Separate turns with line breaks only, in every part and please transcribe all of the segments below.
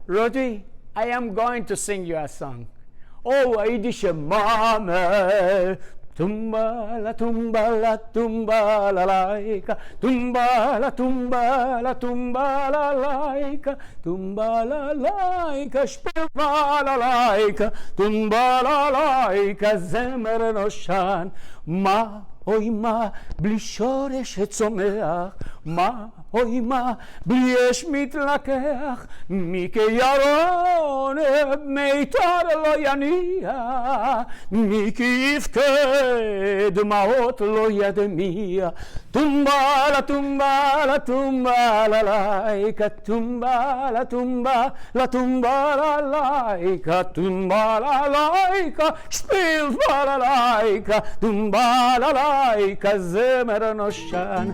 Rodi, I am going to sing you a song. Oh, Aidisha Mama, tumba la tumba la tumba la laika, tumba la tumba la tumba la laika, tumba la laika, spilva la laika, tumba la laika, zemer no shan, ma אוי מה, בלי שורש צומח, מה, אוי מה, בלי אש מתלקח, מי כירון מיתר לא יניע, מי כיבכה דמעות לא ידמיע, טומבה לה טומבה לה טומבה לה לייקה, טומבה לה טומבה לה טומבה לה לייקה, טומבה לה לייקה, שפילבה לה לייקה, טומבה לה לייקה, זמר נושן.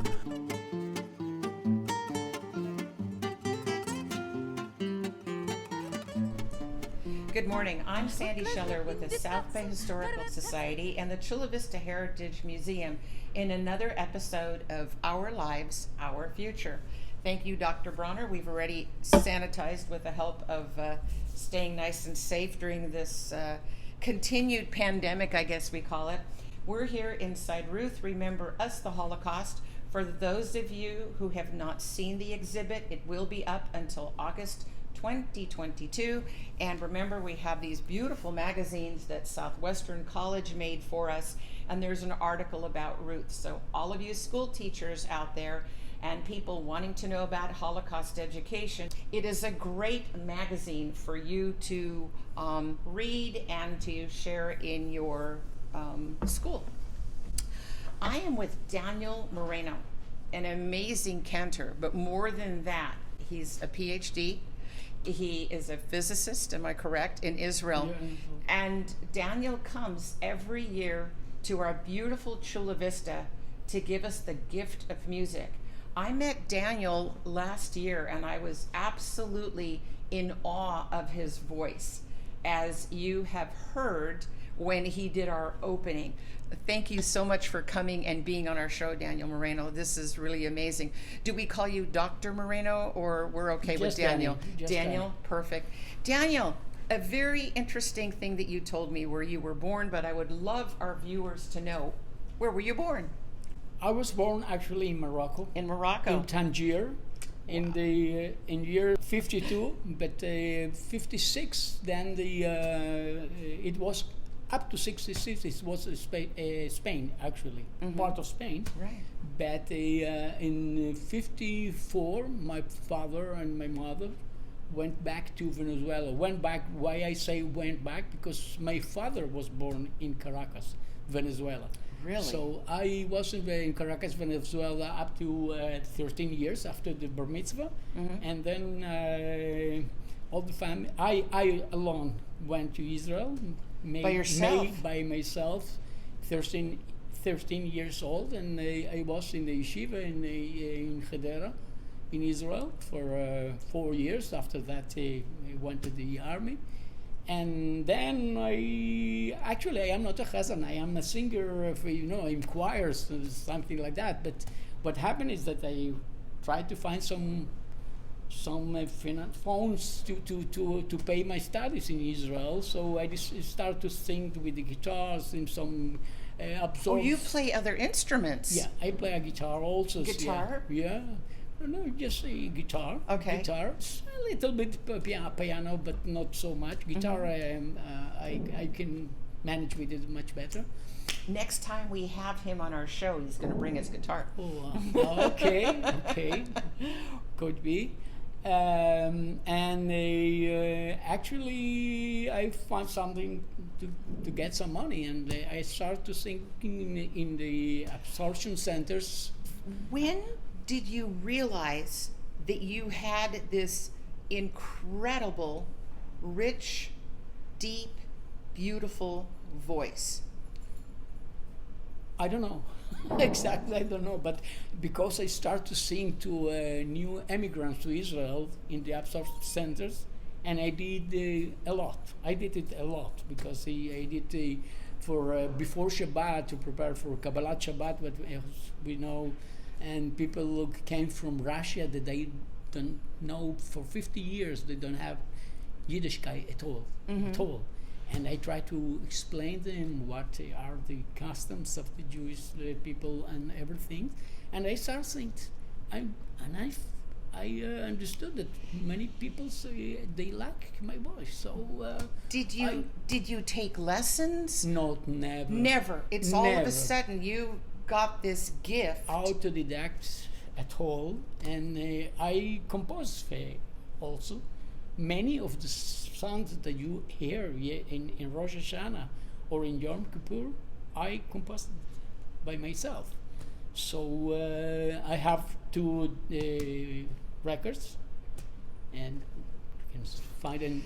Good morning. I'm Sandy Scheller with the South Bay Historical Society and the Chula Vista Heritage Museum in another episode of Our Lives, Our Future. Thank you, Dr. Bronner. We've already sanitized with the help of staying nice and safe during this continued pandemic, I guess we call it. We're here inside Ruth, Remember Us, the Holocaust. For those of you who have not seen the exhibit, it will be up until August 2022. And remember, we have these beautiful magazines that Southwestern College made for us, and there's an article about Ruth. So all of you school teachers out there and people wanting to know about Holocaust education, it is a great magazine for you to read and to share in your school. I am with Daniel Moreno, an amazing cantor, but more than that, he's a PhD. He is a physicist, am I correct, in Israel.
Yeah.
And Daniel comes every year to our beautiful Chula Vista to give us the gift of music. I met Daniel last year and I was absolutely in awe of his voice, as you have heard when he did our opening. Thank you so much for coming and being on our show, Daniel Moreno. This is really amazing. Do we call you Dr. Moreno, or we're okay
Just
with Daniel?
Daniel,
Perfect. Daniel, a very interesting thing that you told me where you were born, but I would love our viewers to know, where were you born?
I was born actually in Morocco.
In Morocco.
In Tangier. In the in year 52, but 56. Then it was up to 66. It was Spain actually, part of Spain.
Right.
But in 54, my father and my mother went back to Venezuela. Went back. Why I say went back? Because my father was born in Caracas, Venezuela.
Really?
So I was in Caracas, Venezuela up to 13 years after the bar mitzvah. And then all the family, I alone went to Israel.
By yourself?
By myself, 13 years old. And I was in the yeshiva in Hedera, in Israel, for 4 years. After that, I went to the army. And then I am not a chazan, I am a singer, in choirs, something like that. But what happened is that I tried to find some funds to pay my studies in Israel. So I just started to sing with the guitars in some
Oh, you play other instruments?
Yeah, I play a guitar also.
Guitar?
Yeah. No, just a guitar.
Okay.
Guitar, a little bit piano, but not so much. Guitar, I can manage with it much better.
Next time we have him on our show, he's going to bring his guitar.
Oh, okay, could be. Actually, I found something to get some money, and I started to sing in the absorption centers.
When did you realize that you had this incredible, rich, deep, beautiful voice?
I don't know. Exactly, I don't know. But because I started to sing to new immigrants to Israel in the absorption centers, and I did a lot. I did it a lot because I did for before Shabbat, to prepare for Kabbalat Shabbat, what we know. And people who came from Russia that they
don't know for 50 years they don't have Yiddishkeit at all, at all. And I try to explain them what are the customs of the Jewish people and everything. And I start saying, I understood that many people say they like my voice. So
did you take lessons?
no, never.
Never. It's all of
Never.
a sudden you got this gift.
Autodidact at all, and I compose also. Many of the songs that you hear in Rosh Hashanah or in Yom Kippur, I composed by myself. So I have two records, and you can find them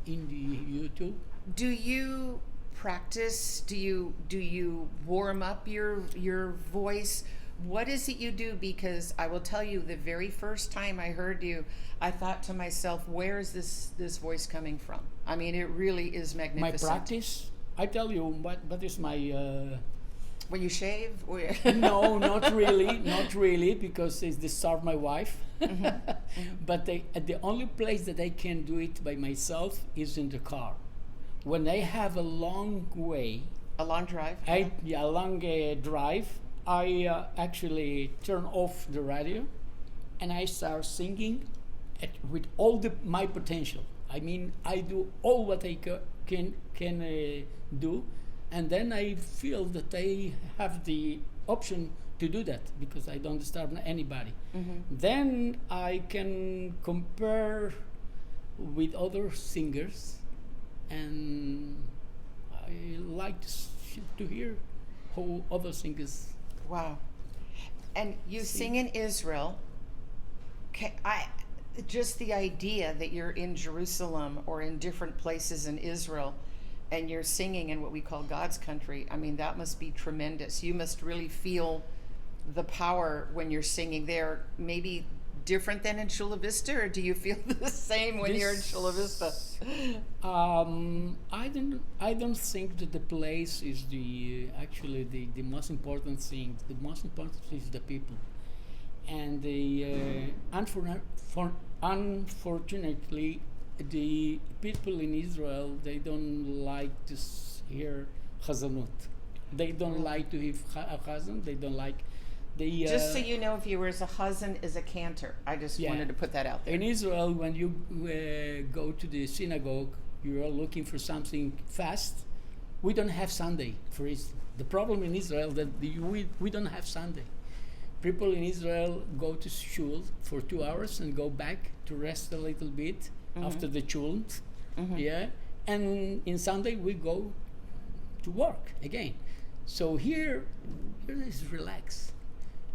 in the YouTube.
Do you practice? Do you warm up your voice? What is it you do? Because I will tell you, the very first time I heard you, I thought to myself, where is this voice coming from? I mean, it really is
My
magnificent.
practice, I tell you what is my
When you shave? Or
no, not really, because it's disturb my wife. But the only place that I can do it by myself is in the car. When I have a long way,
a long drive?
a long drive, I actually turn off the radio, and I start singing with all my potential. I mean, I do all what I can do, and then I feel that I have the option to do that because I don't disturb anybody. Then I can compare with other singers, and I like to hear how other singers.
Wow. And you sing in Israel. Just the idea that you're in Jerusalem or in different places in Israel and you're singing in what we call God's country, I mean, that must be tremendous. You must really feel the power when you're singing there. Maybe different than in Chula Vista, or do you feel the same when you're in Chula Vista?
I don't think that the place is actually the most important thing. The most important is the people, and unfortunately, the people in Israel, they don't like to hear chazanut. They don't like to hear chazan. They don't like.
Just so you know, viewers, a chazan is a cantor. I just wanted to put that out there.
In Israel, when you go to the synagogue, you are looking for something fast. We don't have Sunday for Israel. The problem in Israel that we don't have Sunday. People in Israel go to shul for 2 hours and go back to rest a little bit after the shul. And in Sunday we go to work again. So here is relax.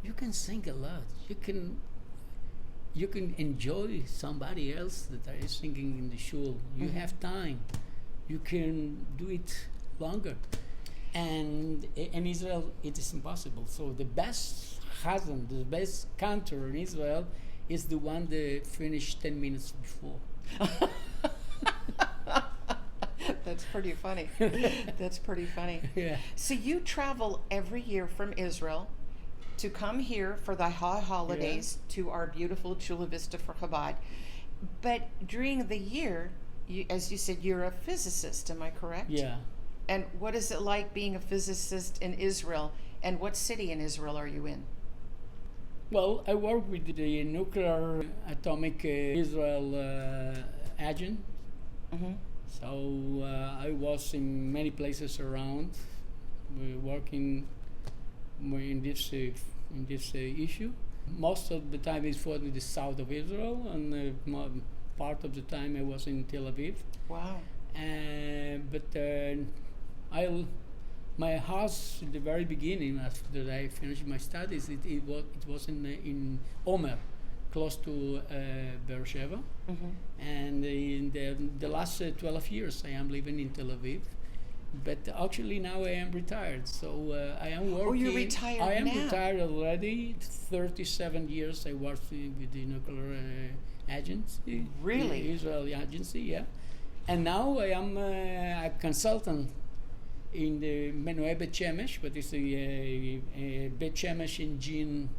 You can sing a lot. You can enjoy somebody else that is singing in the shul. You have time. You can do it longer. And in Israel, it is impossible. So the best chazan, the best cantor in Israel is the one that finished 10 minutes before.
That's pretty funny. That's pretty funny.
Yeah.
So you travel every year from Israel to come here for the holidays to our beautiful Chula Vista for Chabad. But during the year, as you said, you're a physicist, am I correct?
Yeah.
And what is it like being a physicist in Israel? And what city in Israel are you in?
Well, I work with the nuclear atomic Israel agent. So I was in many places around, working in this issue. Most of the time is for the south of Israel, and part of the time I was in Tel Aviv.
Wow.
But my house at the very beginning, after I finished my studies, it was in Omer, close to Beersheba. And in the last 12 years I am living in Tel Aviv. But actually now I am retired, so I am working.
Oh, you're retired now?
I am retired already. 37 years I worked with the nuclear agency.
Really?
The Israeli agency, yeah. And now I am a consultant in the Menuet Bet Shemesh, but it's a Bet Shemesh engine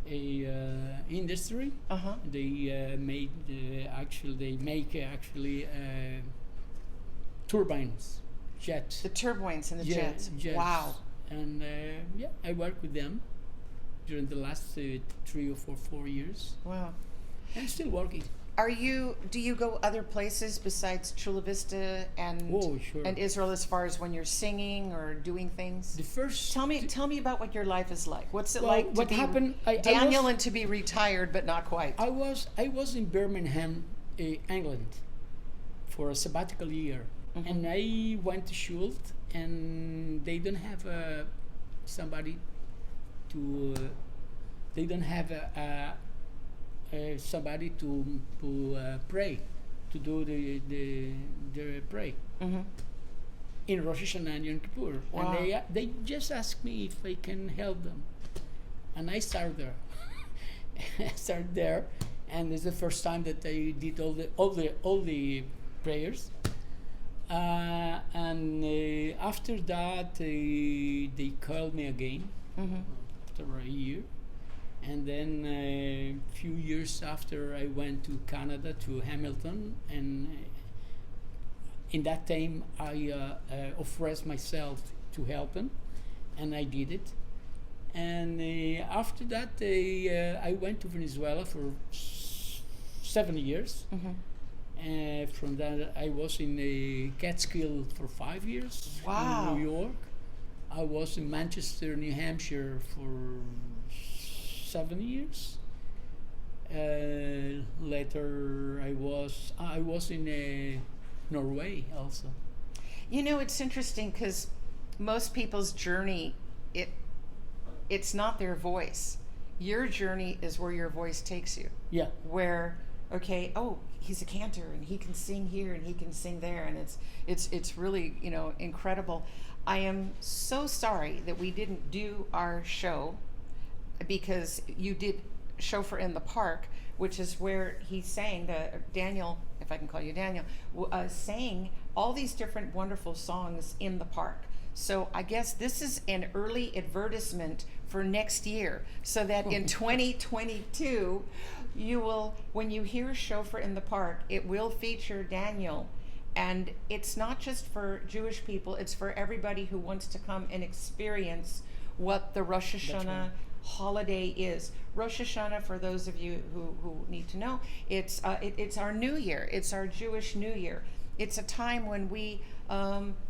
a industry.
Uh-huh.
They make turbines, jets.
The turbines and the
Yeah,
jets. Wow.
And I worked with them during the last 3 or 4 years.
Wow.
I'm still working.
Do you go other places besides Chula Vista and
Oh, sure.
and Israel as far as when you're singing or doing things?
The first
Tell me about what your life is like. What's it
Well,
like to
what
be
happened?
Daniel and to be retired but not quite?
I was in Birmingham, England, for a sabbatical year, and I went to Schult, and they don't have somebody to. They don't have somebody to pray, to do the pray
Mm-hmm.
in Rosh Hashanah and Yom Kippur,
Wow.
and they just asked me if I can help them, and I started there. I started there, and it's the first time that I did all the prayers. And after that, they called me again
Mm-hmm.
after a year, and then a few years after, I went to Canada, to Hamilton, and in that time I offered myself to help them, and I did it. And after that, I went to Venezuela for 7 years.
Mm-hmm.
From that, I was in Catskill for 5 years.
Wow.
In New York. I was in Manchester, New Hampshire for 7 years. Later, I was in Norway also.
You know, it's interesting because most people's journey, it's not their voice. Your journey is where your voice takes you.
Yeah.
Where, okay, oh, he's a cantor and he can sing here and he can sing there, and it's really, you know, incredible. I am so sorry that we didn't do our show, because you did Chauffeur in the Park, which is where he sang, Daniel, if I can call you Daniel, sang all these different wonderful songs in the park. So I guess this is an early advertisement for next year, so that in 2022, you will, when you hear Chauffeur in the Park, it will feature Daniel. And it's not just for Jewish people, it's for everybody who wants to come and experience what the Rosh Hashanah
right.
holiday is. Rosh Hashanah, for those of you who need to know, it's our New Year. It's our Jewish New Year. It's a time when we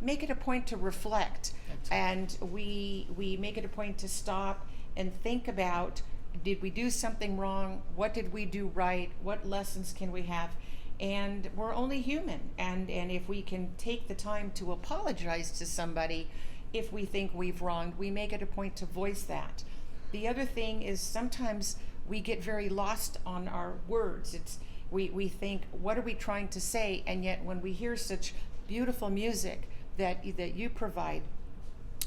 make it a point to reflect, and we make it a point to stop and think about, did we do something wrong? What did we do right? What lessons can we have? And we're only human, and if we can take the time to apologize to somebody if we think we've wronged, we make it a point to voice that. The other thing is, sometimes we get very lost on our words. We think, what are we trying to say? And yet when we hear such beautiful music that you provide,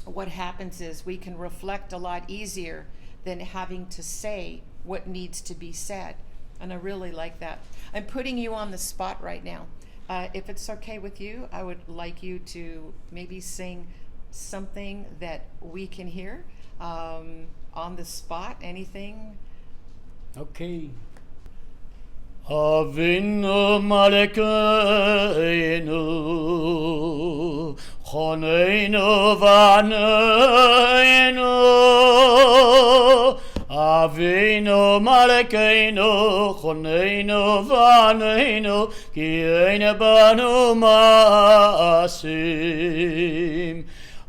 what happens is we can reflect a lot easier than having to say what needs to be said. And I really like that. I'm putting you on the spot right now. If it's okay with you, I would like you to maybe sing something that we can hear on the spot. Anything?
Okay. Avinu Malkeinu Choneinu Vaneinu Avinu Malkeinu Choneinu Vaneinu Ki ein banu maasim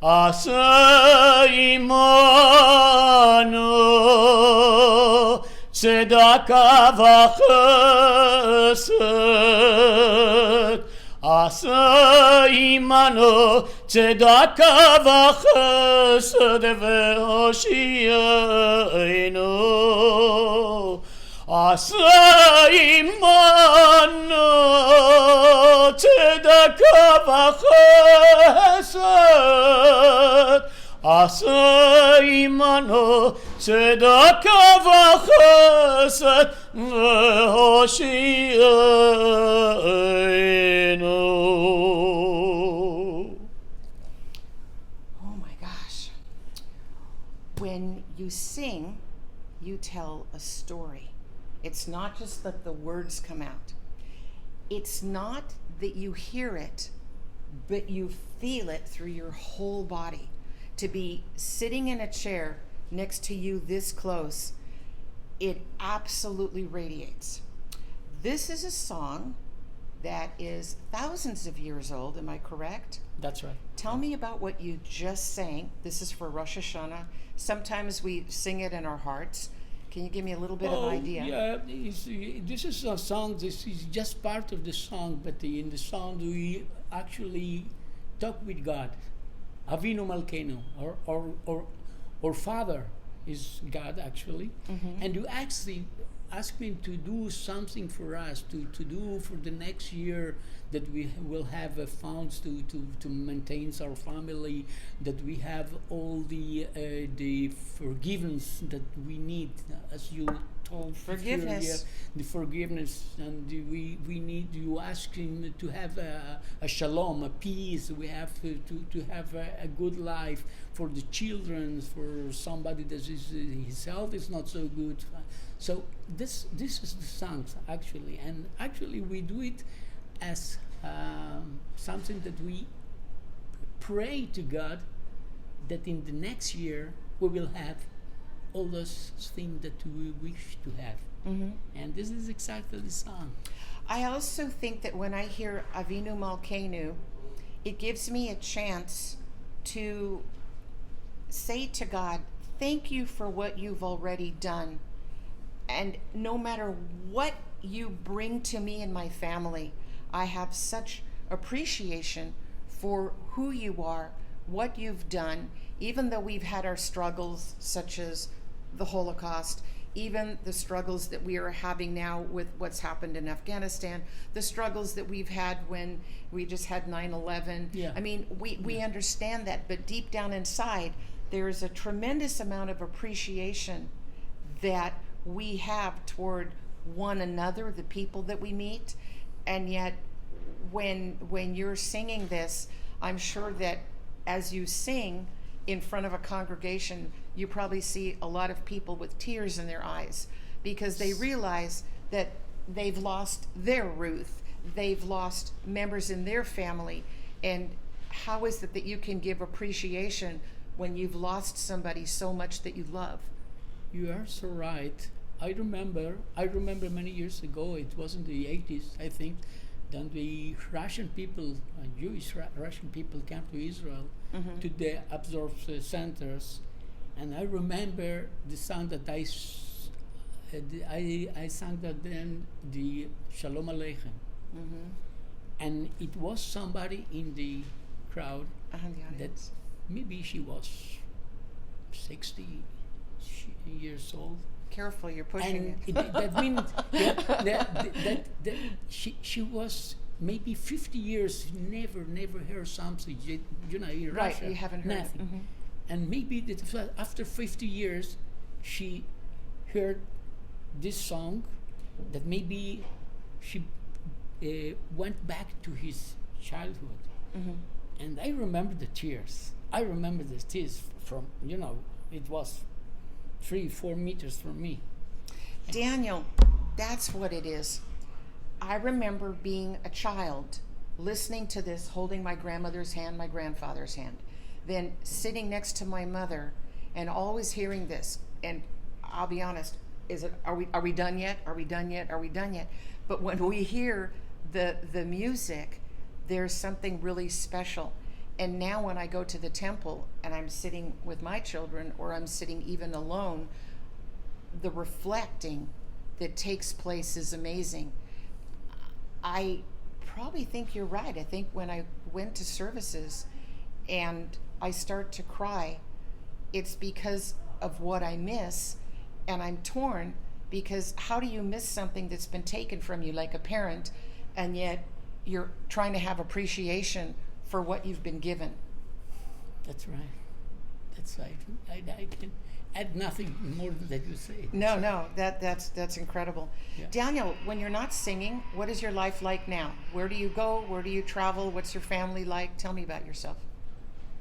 Asa imanu Tzedakah v'chesed Asa imanu Tzedakah v'chesed V'hoshienu Asa imanu Tzedakah v'chesed Asa imanu tzedakah v'chesed v'hoshienu.
Oh my gosh. When you sing, you you tell a story. It's not just that the words come out. It's not that you hear it, but you feel it through your whole body. To be sitting in a chair next to you this close, it absolutely radiates. This is a song that is thousands of years old, am I correct?
That's right.
Tell me about what you just sang. This is for Rosh Hashanah. Sometimes we sing it in our hearts. Can you give me a little bit of idea?
Yeah, this is a song. This is just part of the song, but in the song we actually talk with God. Avinu Malkeinu, or Father is God actually, and you actually ask him to do something for us, to do for the next year, that we will have funds to maintain our family, that we have all the forgiveness that we need, as you told
Forgiveness.
earlier, the forgiveness, and we need, you ask him to have a shalom, a peace. We have to have a good life for the children, for somebody that is his health is not so good. So this is the songs actually, and actually we do it as something that we pray to God that in the next year we will have all those things that we wish to have. And this is exactly the song.
I also think that when I hear Avinu Malkeinu, it gives me a chance to say to God, thank you for what you've already done. And no matter what you bring to me and my family, I have such appreciation for who you are, what you've done, even though we've had our struggles, such as the Holocaust, even the struggles that we are having now with what's happened in Afghanistan, the struggles that we've had when we just had 9/11.
Yeah.
I mean, we understand that, but deep down inside, there is a tremendous amount of appreciation that we have toward one another, the people that we meet. And yet when you're singing this, I'm sure that as you sing in front of a congregation, you probably see a lot of people with tears in their eyes, because they realize that they've lost their Ruth, they've lost members in their family. And how is it that you can give appreciation when you've lost somebody so much that you love?
You are so right. I remember many years ago, it was in the 80s, I think, then the Russian people, Jewish Russian people, came to Israel to the absorption centers. And I remember the song that I sang that then, the Shalom Aleichem. And it was somebody in the crowd that maybe she was 60 years old.
Careful, you're pushing it.
That means that she was maybe 50 years never heard something, in Russia.
Right, you haven't heard
nothing. And maybe after 50 years, she heard this song, that maybe she went back to his childhood. And I remember the tears. From, it was 3-4 meters from me.
Daniel, that's what it is. I remember being a child, listening to this, holding my grandmother's hand, my grandfather's hand, then sitting next to my mother, and always hearing this. And I'll be honest, are we done yet? Are we done yet? Are we done yet? But when we hear the music, there's something really special. And now when I go to the temple and I'm sitting with my children, or I'm sitting even alone, the reflecting that takes place is amazing. I probably think you're right. I think when I went to services and I start to cry, it's because of what I miss, and I'm torn, because how do you miss something that's been taken from you, like a parent, and yet you're trying to have appreciation for what you've been given?
That's right. I can add nothing more than that you say.
No, that's incredible.
Yeah.
Daniel, when you're not singing, what is your life like now? Where do you go? Where do you travel? What's your family like? Tell me about yourself.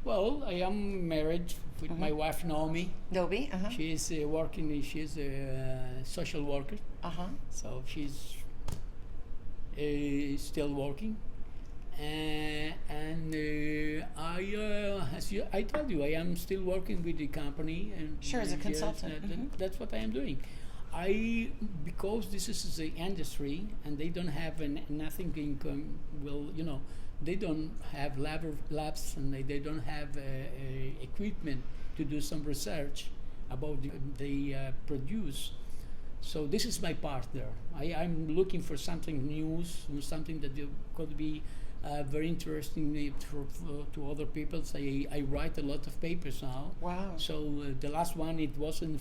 Well, I am married with my wife Naomi.
Nobi,
She's working. She's a social worker, so she's still working. And I told you, I am still working with the company. And
Sure, as a
yes,
consultant.
that's what I am doing. Because this is the industry, and they don't have nothing income. Well, they don't have labs, and they don't have equipment to do some research about they produce. So this is my part there. I'm looking for something new, something that could be very interesting to other people. So I write a lot of papers now.
Wow.
So the last one, it was in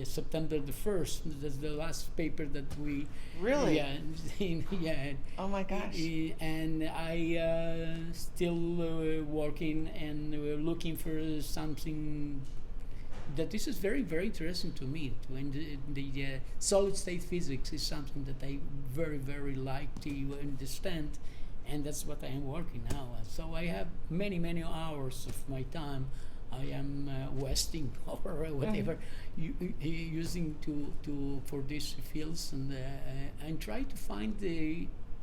September the 1st. That's the last paper that we...
Really?
Yeah. Yeah.
Oh my gosh.
And I still working and looking for something that this is very, very interesting to me. When the solid state physics is something that I very, very like to understand, and that's what I am working now. So I have many, many hours of my time I am wasting or whatever using to for these fields, and try to find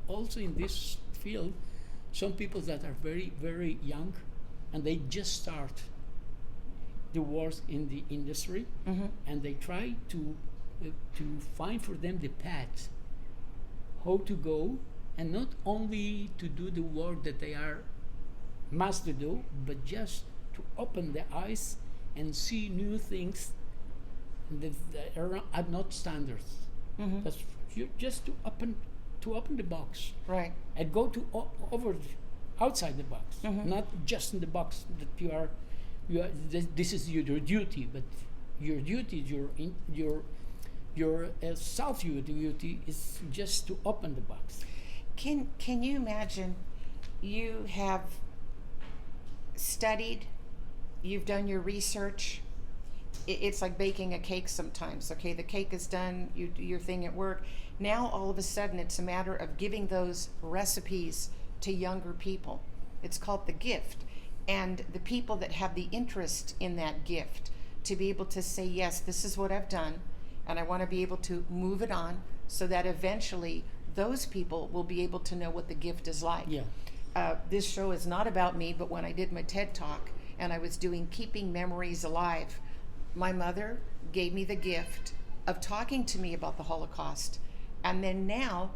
also in this field some people that are very, very young, and they just start the work in the industry, and they try to find for them the path, how to go, and not only to do the work that they must do, but just to open their eyes and see new things that are not standards. That's just to open the box,
Right.
and go to outside the box, not just in the box that you are. This is your duty, but your duty, your self duty is just to open the box.
Can you imagine? You have studied, you've done your research. It's like baking a cake sometimes. Okay, the cake is done, you do your thing at work. Now all of a sudden it's a matter of giving those recipes to younger people. It's called the gift. And the people that have the interest in that gift to be able to say, yes, this is what I've done, and I want to be able to move it on so that eventually those people will be able to know what the gift is like.
Yeah.
This show is not about me, but when I did my TED Talk and I was doing Keeping Memories Alive, my mother gave me the gift of talking to me about the Holocaust. And then now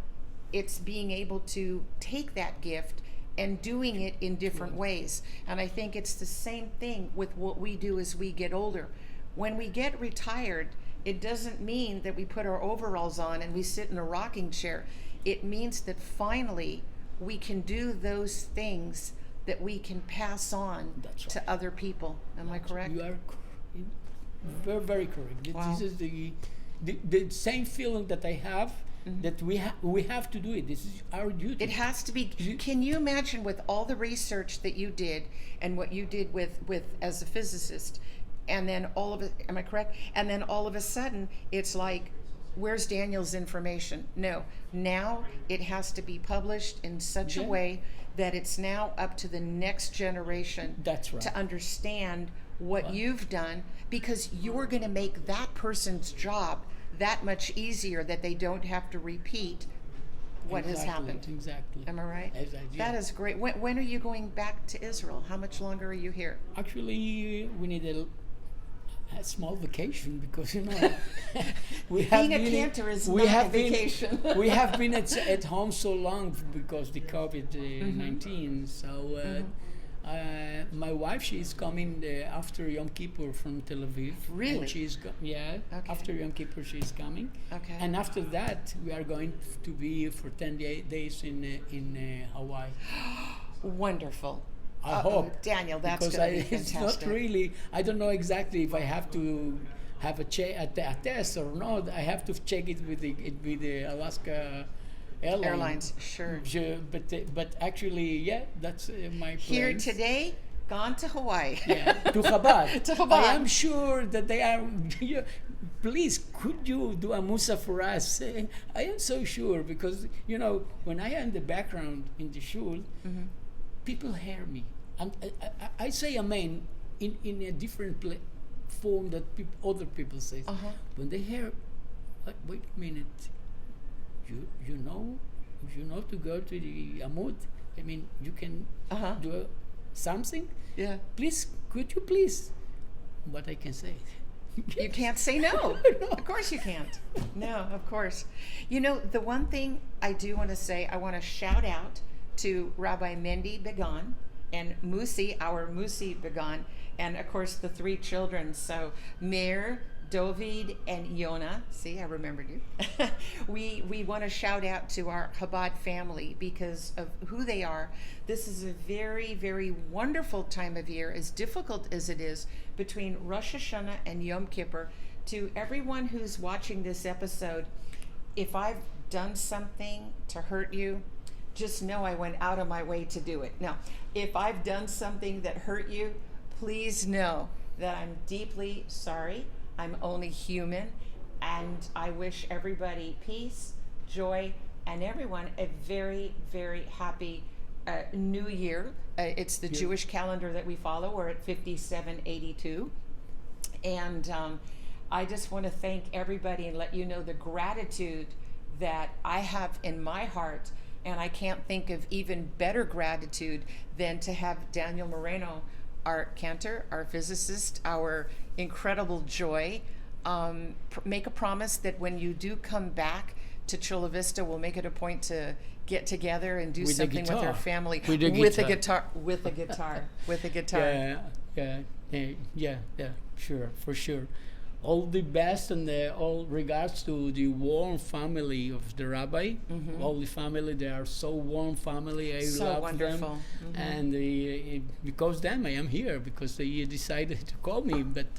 it's being able to take that gift and doing it in different ways. And I think it's the same thing with what we do as we get older. When we get retired, it doesn't mean that we put our overalls on and we sit in a rocking chair. It means that finally we can do those things that we can pass on to other people. Am I correct?
You are very, very correct.
Wow.
This is the same feeling that I have, that we have to do it. This is our duty.
It has to be. Can you imagine with all the research that you did and what you did with as a physicist, and then all of it, am I correct? And then all of a sudden it's like, where's Daniel's information? No, now it has to be published in such a way that it's now up to the next generation.
That's right.
To understand what you've done, because you're going to make that person's job that much easier, that they don't have to repeat what has happened.
Exactly.
Am I right?
Exactly.
That is great. When are you going back to Israel? How much longer are you here?
Actually, we need a small vacation, because we have
Being a cantor is not a vacation.
We have been at home so long because the COVID-19. So my wife, she is coming after Yom Kippur from Tel Aviv.
Really?
And she's
Okay.
after Yom Kippur she is coming.
Okay.
And after that we are going to be for 10 days in Hawaii.
Wonderful.
I hope,
Daniel, that's
because
going to be fantastic.
it's not really. I don't know exactly if I have to have a test or not. I have to check it with the Alaska
Airlines. Sure.
But actually, yeah, that's my plan.
Here today, gone to Hawaii.
Yeah, to Chabad.
To Chabad.
I am sure that they are. Please, could you do a Musa for us? I am so sure, because when I am in the background in the shul, people hear me. And I say amen in a different form that other people say. When they hear, wait a minute, you know to go to the Amud. I mean, you can do something.
Yeah.
Please, could you please? What I can say.
You can't say no.
No.
Of course you can't. No, of course. You know, the one thing I do want to say, I want to shout out to Rabbi Mendy Began and Musi, our Musi Began, and of course the three children. So Meir, Dovid, and Yona. See, I remembered you. We want to shout out to our Chabad family because of who they are. This is a very, very wonderful time of year, as difficult as it is between Rosh Hashanah and Yom Kippur. To everyone who's watching this episode, if I've done something to hurt you, just know I went out of my way to do it. Now, if I've done something that hurt you, please know that I'm deeply sorry. I'm only human, and I wish everybody peace, joy, and everyone a very, very happy New Year. It's the Jewish calendar that we follow. We're at 5782. And I just want to thank everybody and let you know the gratitude that I have in my heart. And I can't think of even better gratitude than to have Daniel Moreno, our cantor, our physicist, our incredible joy, make a promise that when you do come back to Chula Vista, we'll make it a point to get together and do something with our family with a guitar. Yeah,
sure, for sure. All the best and all regards to the warm family of the rabbi. All the family, they are so warm family. I
so
love
wonderful.
them. And because them, I am here because they decided to call me. But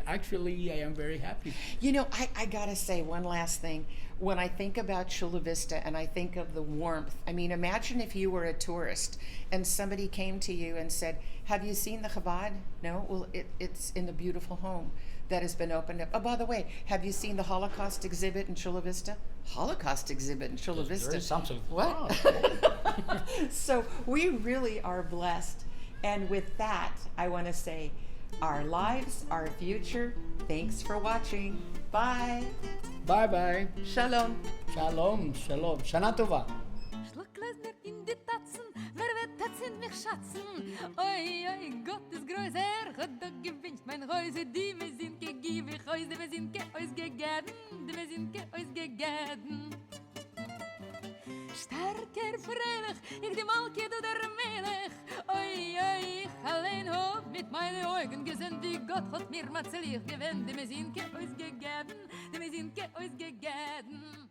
actually, I am very happy.
You know, I gotta say one last thing. When I think about Chula Vista and I think of the warmth, I mean, imagine if you were a tourist and somebody came to you and said, "Have you seen the Chabad?" No? Well, it's in the beautiful home that has been opened up. Oh, by the way, have you seen the Holocaust exhibit in Chula Vista? Holocaust exhibit in Chula Vista.
There is something.
What? So we really are blessed. And with that, I want to say, our lives, our future. Thanks for watching. Bye.
Bye-bye.
Shalom.
Shalom, shalom. Shana Tova.
Schlucklesner in die Tatzen, wer wird Tatzen mich schatzen? Oi, oi, Gott ist größer, hat doch gewünscht mein Häuser, die wir sind gegeben, Häuser, wir sind ausgegeben, die wir sind ausgegeben. Starker, freilich, ich die Malke, du der Melech. Oi, oi, ich allein hab mit meinen Augen gesehen, wie Gott hat mir mazelig gewinnt, die wir sind ausgegeben, die wir sind ausgegeben.